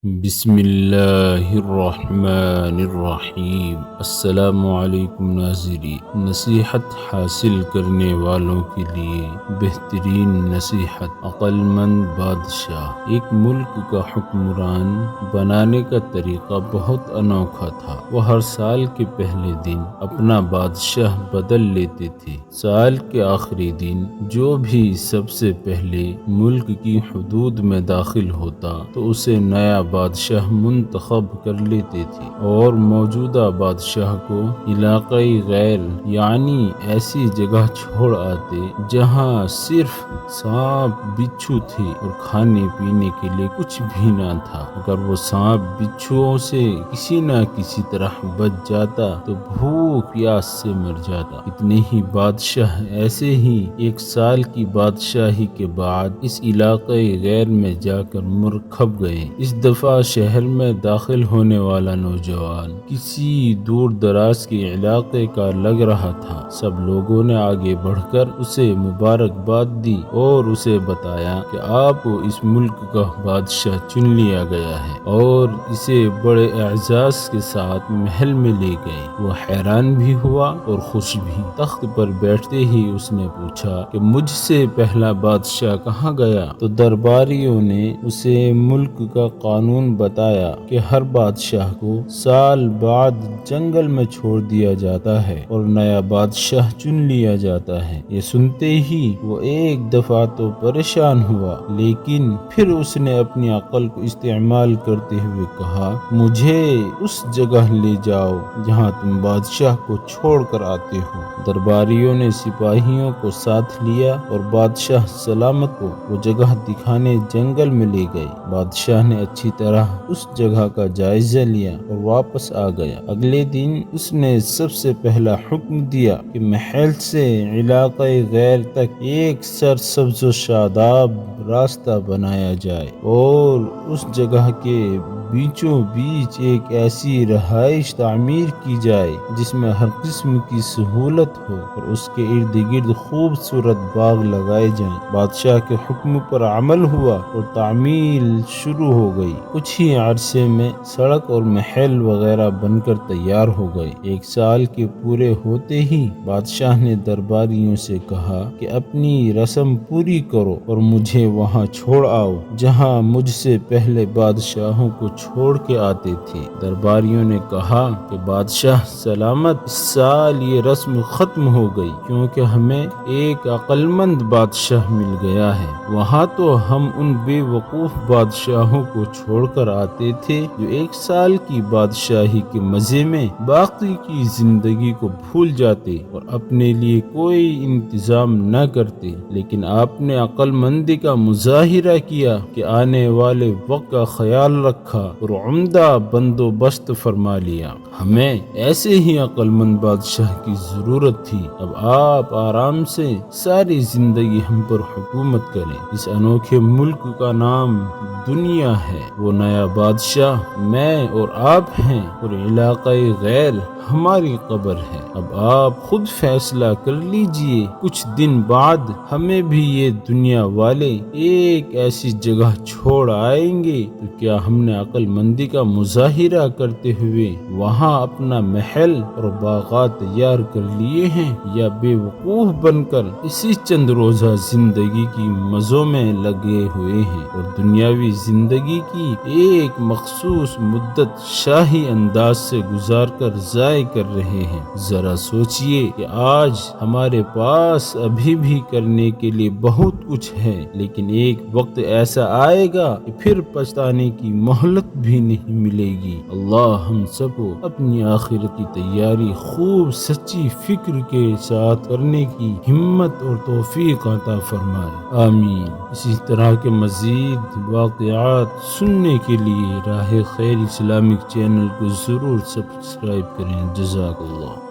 بسم اللہ الرحمن الرحیم۔ السلام علیکم ناظرین، نصیحت حاصل کرنے والوں کے لیے بہترین نصیحت۔ عقل مند بادشاہ۔ ایک ملک کا حکمران بنانے کا طریقہ بہت انوکھا تھا۔ وہ ہر سال کے پہلے دن اپنا بادشاہ بدل لیتے تھے۔ سال کے آخری دن جو بھی سب سے پہلے ملک کی حدود میں داخل ہوتا تو اسے نیا بادشاہ منتخب کر لیتے تھے اور موجودہ بادشاہ کو علاقائی غیر یعنی ایسی جگہ چھوڑ آتے جہاں صرف سانپ بچھو تھے اور کھانے پینے کے لیے کچھ بھی نہ تھا۔ اگر وہ سانپ بچھوؤں سے کسی نہ کسی طرح بچ جاتا تو بھوک پیاس سے مر جاتا۔ اتنے ہی بادشاہ ایسے ہی ایک سال کی بادشاہی کے بعد اس علاقائی غیر میں جا کر مرکھب گئے۔ اس دفعہ شہر میں داخل ہونے والا نوجوان کسی دور دراز کے علاقے کا لگ رہا تھا۔ سب لوگوں نے آگے بڑھ کر اسے مبارکباد دی اور اسے بتایا کہ آپ کو اس ملک کا بادشاہ چن لیا گیا ہے اور اسے بڑے اعزاز کے ساتھ محل میں لے گئے۔ وہ حیران بھی ہوا اور خوش بھی۔ تخت پر بیٹھتے ہی اس نے پوچھا کہ مجھ سے پہلا بادشاہ کہاں گیا؟ تو درباریوں نے اسے ملک کا قانون بتایا کہ ہر بادشاہ کو سال بعد جنگل میں چھوڑ دیا جاتا ہے اور نیا بادشاہ چن لیا جاتا ہے۔ یہ سنتے ہی وہ ایک دفعہ تو پریشان ہوا، لیکن پھر اس نے اپنی عقل کو استعمال کرتے ہوئے کہا، مجھے اس جگہ لے جاؤ جہاں تم بادشاہ کو چھوڑ کر آتے ہو۔ درباریوں نے سپاہیوں کو ساتھ لیا اور بادشاہ سلامت کو وہ جگہ دکھانے جنگل میں لے گئے۔ بادشاہ نے اچھی طرح اس جگہ کا جائزہ لیا اور واپس آ گیا۔ اگلے دن اس نے سب سے پہلا حکم دیا کہ محل سے علاقۂ غیر تک ایک سرسبز و شاداب راستہ بنایا جائے اور اس جگہ کے بیچوں بیچ ایک ایسی رہائش تعمیر کی جائے جس میں ہر قسم کی سہولت ہو اور اس کے ارد گرد خوبصورت باغ لگائے جائیں۔ بادشاہ کے حکم پر عمل ہوا اور تعمیر شروع ہو گئی۔ کچھ ہی عرصے میں سڑک اور محل وغیرہ بن کر تیار ہو گئے۔ ایک سال کے پورے ہوتے ہی بادشاہ نے درباریوں سے کہا کہ اپنی رسم پوری کرو اور مجھے وہاں چھوڑ آؤ جہاں مجھ سے پہلے بادشاہوں کو چھوڑ کے آتے تھے۔ درباریوں نے کہا کہ بادشاہ سلامت، اس سال یہ رسم ختم ہو گئی کیونکہ ہمیں ایک عقل مند بادشاہ مل گیا ہے۔ وہاں تو ہم ان بے وقوف بادشاہوں کو چھوڑ کر آتے تھے جو ایک سال کی بادشاہی کے مزے میں باقی کی زندگی کو بھول جاتے اور اپنے لیے کوئی انتظام نہ کرتے، لیکن آپ نے عقل مندی کا مظاہرہ کیا کہ آنے والے وقت کا خیال رکھا اور عمدہ بندوبست فرما لیا۔ ہمیں ایسے ہی عقل مند بادشاہ کی ضرورت تھی۔ اب آپ آرام سے ساری زندگی ہم پر حکومت کریں۔ اس انوکھے ملک کا نام دنیا ہے۔ وہ نیا بادشاہ میں اور آپ ہیں اور علاقۂ غیر ہماری قبر ہے۔ اب آپ خود فیصلہ کر لیجئے، کچھ دن بعد ہمیں بھی یہ دنیا والے ایک ایسی جگہ چھوڑ آئیں گے تو کیا ہم نے عقل مندی کا مظاہرہ کرتے ہوئے وہاں اپنا محل اور باغات تیار کر لیے ہیں، یا بے وقوف بن کر اسی چند روزہ زندگی کی مزوں میں لگے ہوئے ہیں اور دنیاوی زندگی کی ایک مخصوص مدت شاہی انداز سے گزار کر ضائع کر رہے ہیں۔ ذرا سوچئے کہ آج ہمارے پاس ابھی بھی کرنے کے لیے بہت کچھ ہے، لیکن ایک وقت ایسا آئے گا کہ پھر پچھتانے کی مہلت بھی نہیں ملے گی۔ اللہ ہم سب کو اپنی آخرت کی تیاری خوب سچی فکر کے ساتھ کرنے کی ہمت اور توفیق عطا فرمائے، آمین۔ اسی طرح کے مزید واقعات سننے کے لیے راہ خیر اسلامک چینل کو ضرور سبسکرائب کریں۔ جزاک اللہ۔